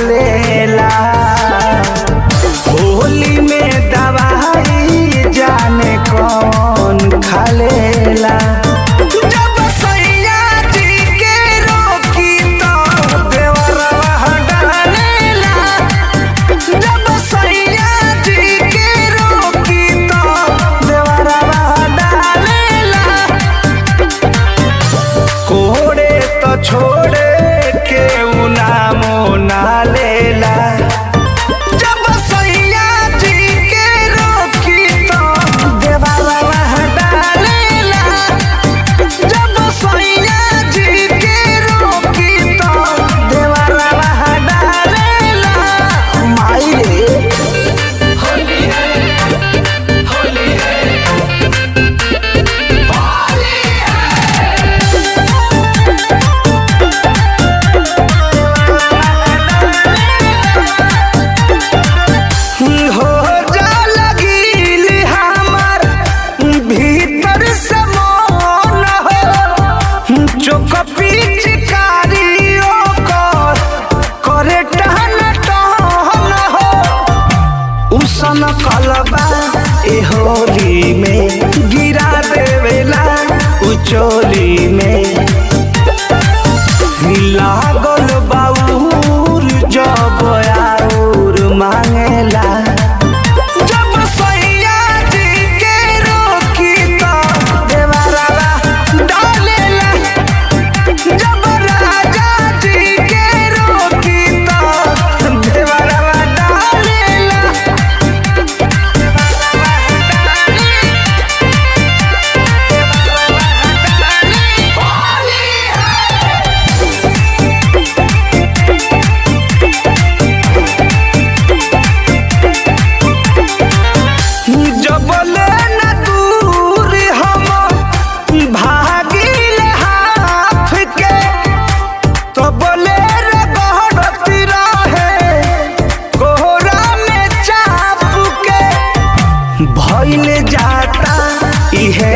डालेला। होली में दवाई जाने कौन खालेला। जब सैया जी के रोकी तो देवरवा डालेला। जब सैया जी के रोकी तो देवरवा डालेला। कोड़े तो छोड़े के नामो ना लेला। जब सैया जी के रोकी तो देवरवा डालेला। जब सैया जी के रोकी तो देवरवा डालेला। माई रे होली है, होली है, हो जा लगिल हमार भीतर से मन हो। चोक पिचकारियों कर करे टहन टहन हो। उसन कलबा ए होली में गिरा देवेला उचोली में। लागल बाउर जब आउर मांगेला। जब सैया जी के रोकी तो देवरवा डालेला। जब राजा जी के रोकी तो देवरवा डालेला। जबले न दूर हम भागिल हाथ के तो बोले रे बहरती रहे कोहरा में चाप के। भइल जाता इहे